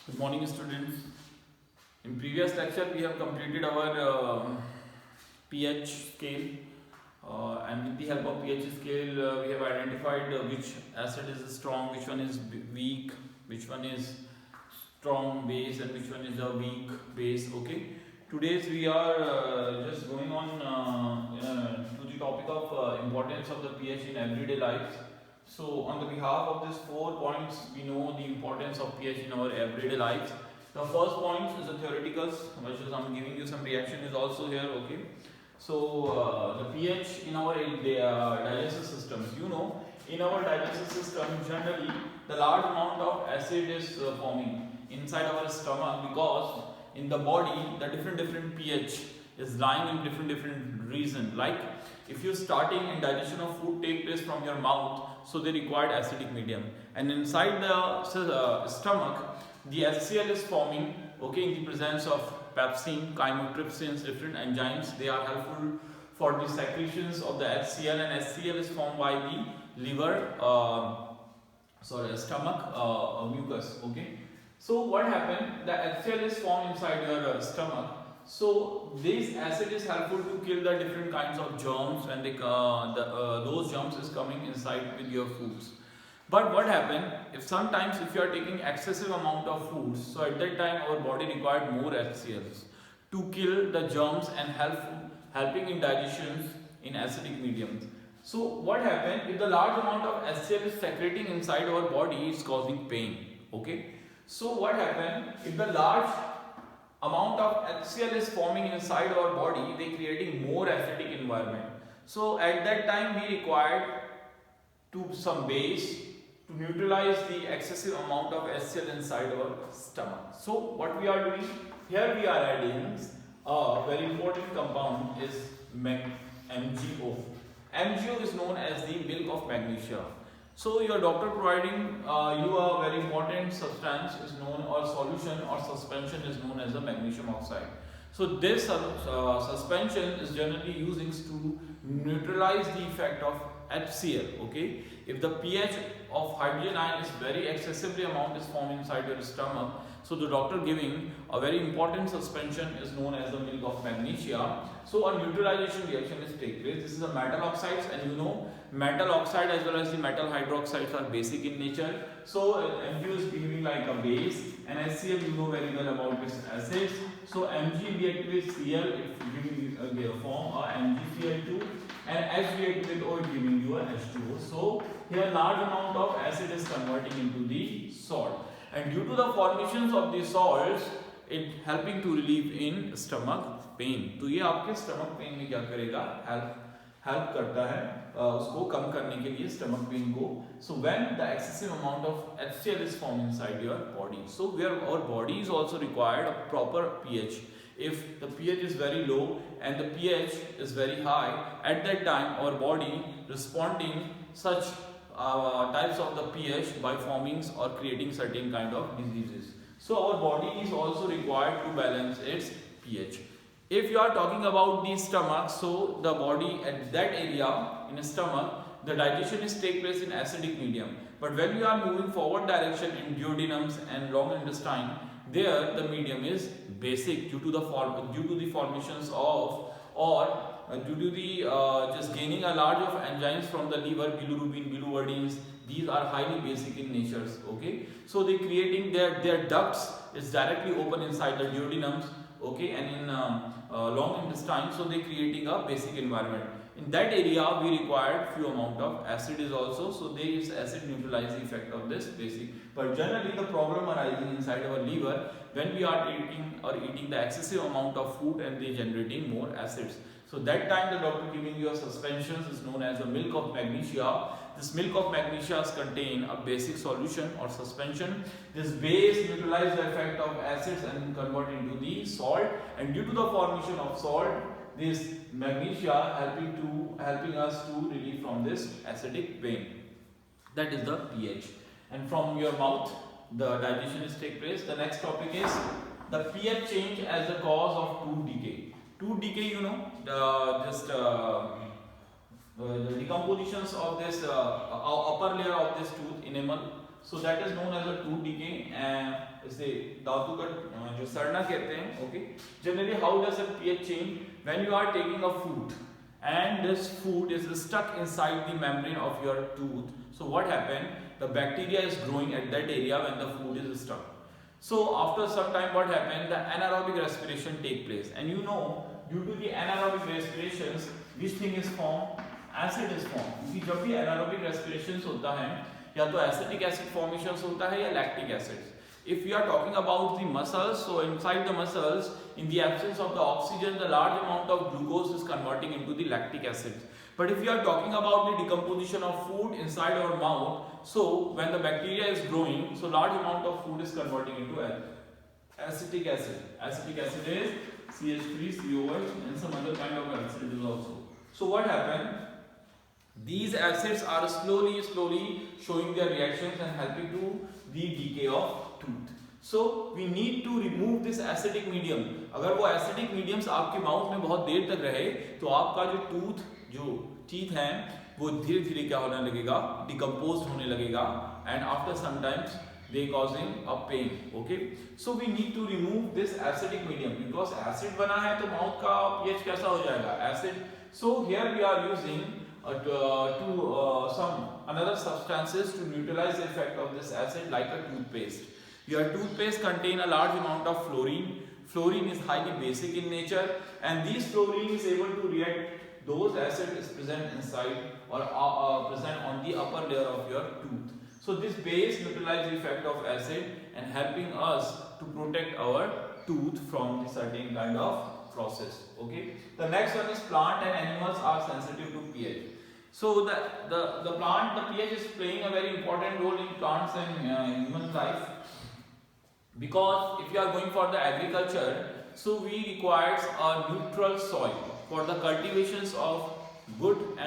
Good morning, students. In previous lecture, we have completed our pH scale, and with the help of pH scale, we have identified which acid is strong, which one is weak, which one is strong base, and which one is a weak base. Okay. Today's we are just going on to the topic of importance of the pH in everyday life. So, on the behalf of these 4 points, we know the importance of pH in our everyday lives. The first point is the theoreticals, which is I'm giving you some reaction is also here. Okay. So, the pH in our digestive systems, in our digestive system, generally the large amount of acid is forming inside our stomach because in the body the different pH is lying in different region. Like if you starting in digestion of food take place from your mouth, so they required acidic medium, and inside the stomach the HCl is forming, okay, in the presence of pepsin, chymotrypsins, different enzymes. They are helpful for the secretions of the HCl, and HCl is formed by the liver, stomach mucus. Okay. So what happened? The HCl is formed inside your stomach. So this acid is helpful to kill the different kinds of germs when those germs is coming inside with your foods. But what happened if sometimes if you are taking excessive amount of foods, so at that time our body required more HCLs to kill the germs and helping in digestion in acidic mediums. So what happened if the large amount of HCl is secreting inside our body, it's causing pain. Okay. So what happened if the large amount of HCl is forming inside our body, they creating more acidic environment. So at that time we required to some base to neutralize the excessive amount of HCl inside our stomach. So what we are doing here, we are adding a very important compound is MgO. MgO is known as the milk of magnesia. So your doctor providing you a very important substance is known, or solution or suspension is known as the magnesium oxide. So this suspension is generally used to neutralize the effect of HCl. Okay. If the pH of hydrogen ion is very excessively amount is formed inside your stomach, so the doctor giving a very important suspension is known as the milk of magnesia. So a neutralization reaction is take place. This is a metal oxides, and metal oxide as well as the metal hydroxides are basic in nature. So Mg is behaving like a base, and HCl you know very well about this acids. So Mg react with Cl, it giving a form a MgCl2, and H react with O, it giving you a H2O. So here large amount of acid is converting into the salt, and due to the formations of the salts, it helping to relieve in stomach pain. तो ये आपके stomach pain में क्या करेगा, help करता है उसको कम करने के लिए stomach pain को. So when the excessive amount of HCl is formed inside your body, so where our body is also required a proper pH. If the pH is very low and the pH is very high, at that time our body responding such types of the pH by forming or creating certain kind of diseases. So our body is also required to balance its pH. If you are talking about the stomach, so the body at that area in the stomach, the digestion is take place in acidic medium. But when you are moving forward direction in duodenums and long intestine, there the medium is basic due to the formations of, or due to the just gaining a large of enzymes from the liver, bilirubin, biliverdins. These are highly basic in nature. Okay, so they creating their ducts is directly open inside the duodenums. Okay, and in long intestine, so they creating a basic environment. In that area we required few amount of acid is also, so there is acid neutralize the effect of this basic. But generally the problem arising inside our liver when we are eating the excessive amount of food, and they generating more acids. So that time the doctor giving you a suspension is known as the milk of magnesia. This milk of magnesia contain a basic solution or suspension. This base neutralize the effect of acids and convert into the salt, and due to the formation of salt, this magnesia helping us to relieve from this acidic pain. That is the pH. And from your mouth the digestion is take place. The next topic is the pH change as the cause of tooth decay. Tooth decay, the decompositions of this upper layer of this tooth enamel. so that is known as a tooth decay. इसे धातु का जो सड़ना कहते हैं. Okay, generally how does a pH change? When you are taking a food and this food is stuck inside the membrane of your tooth, so what happen? The bacteria is growing at that area when the food is stuck. So after some time what happen? The anaerobic respiration take place, and you know, due to the anaerobic respirations which thing is formed? Acid is formed. क्योंकि जब भी anaerobic respirations होता है या तो acetic acid formations होता है या lactic acid. If we are talking about the muscles, so inside the muscles, in the absence of the oxygen, the large amount of glucose is converting into the lactic acid. But if we are talking about the decomposition of food inside our mouth, so when the bacteria is growing, so large amount of food is converting into acetic acid. Acetic acid is CH3COH and some other kind of acid is also. So what happened? These acids are slowly showing their reactions and helping to the decay of tooth. So we need to remove this acidic medium. अगर वो acidic mediums आपके mouth में बहुत देर तक रहे तो आपका जो teeth हैं वो धीरे धीरे क्या होने लगेगा, decomposed होने लगेगा, and after sometimes they causing a pain. Okay, so we need to remove this acidic medium because acid बना है तो माउथ का pH कैसा हो जाएगा, acid. So here we are using some another substances to neutralize the effect of this acid, like a toothpaste. Your toothpaste contain a large amount of fluorine. Fluorine is highly basic in nature, and this fluorine is able to react those acids present inside or present on the upper layer of your tooth. So this base neutralizes the effect of acid and helping us to protect our tooth from the certain kind of process. Okay. The next one is plant and animals are sensitive to pH. So the plant, the pH is playing a very important role in plants and human life, because if you are going for the agriculture, so we requires a neutral soil for the cultivations of good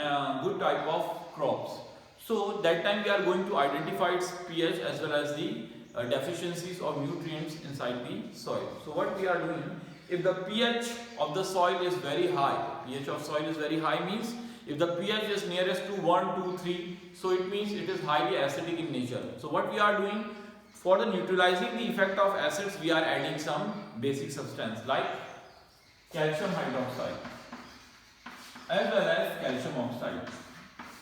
type of crops. So that time we are going to identify its pH as well as the deficiencies of nutrients inside the soil. So what we are doing, if the pH of the soil is very high, pH of soil is very high means if the pH is nearest to 1, 2, 3, so it means it is highly acidic in nature. So what we are doing, for the neutralizing the effect of acids, we are adding some basic substance like calcium hydroxide as well as calcium oxide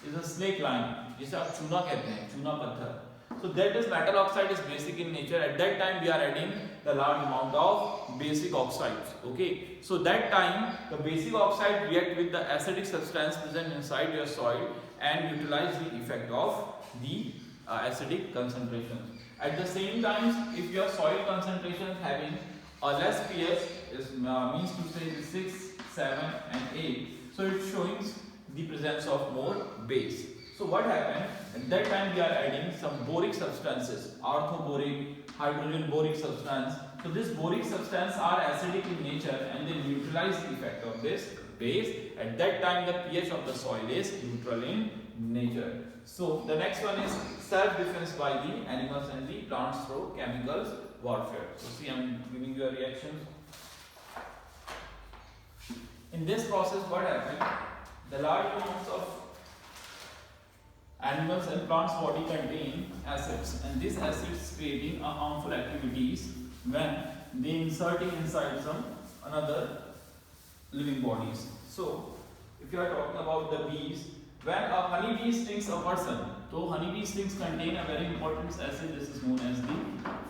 is a snake lime, जिसे आप चूना कहते हैं, चूना पत्थर. So that is metal oxide is basic in nature. At that time we are adding the large amount of basic oxides. Okay, so that time the basic oxide react with the acidic substance present inside your soil and utilize the effect of the acidic concentration. At the same time, if your soil concentration is having a less pH, is means to say 6, 7 and 8, so it is showing the presence of more base. So what happened? At that time we are adding some boric substances, orthoboric, hydrogen boric substance. So this boric substance are acidic in nature and they neutralize the effect of this base. At that time the pH of the soil is neutral in nature. So the next one is self-defense by the animals and the plants through chemicals warfare. So see, I am giving you a reaction. In this process what happened? The large amounts of animals and plants body contain acids, and these acids creating a harmful activities when they inserting inside some another living bodies. So if you are talking about the bees, when a honeybee stings a person, so honeybee stings contain a very important acid, this is known as the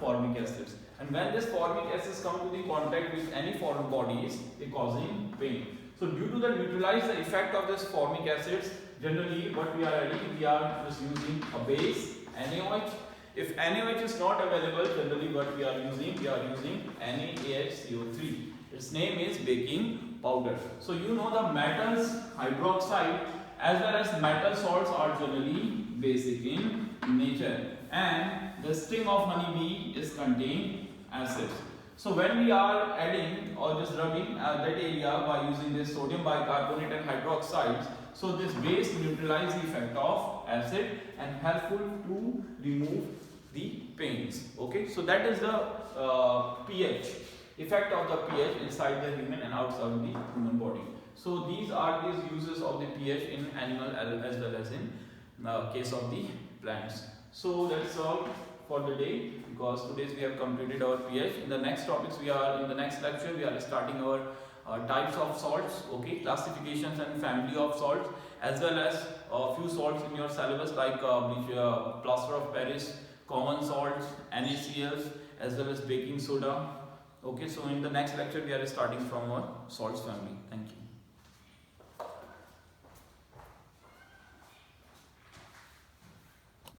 formic acids, and when this formic acids come to the contact with any foreign bodies, they causing pain. So due to the neutralize the effect of this formic acids, generally what we are adding, we are just using a base NaOH. If NaOH is not available, generally what we are using NaHCO3. Its name is baking powder. So you know the metals hydroxide as well as metal salts are generally basic in nature, and the sting of honeybee is contain acids. So when we are adding or just rubbing that area by using this sodium bicarbonate and hydroxides, so this base neutralize the effect of acid and helpful to remove the pains. Okay, so that is the pH, effect of the pH inside the human and outside the human body. So these are these uses of the pH in animal as well as in case of the plants. So that's all for the day, because today we have completed our pH. In the next topics, in the next lecture we are starting our types of salts, okay, classifications and family of salts, as well as a few salts in your syllabus like plaster of Paris, common salts, NaCls, as well as baking soda. Okay, so in the next lecture we are starting from our salts family. Thank you.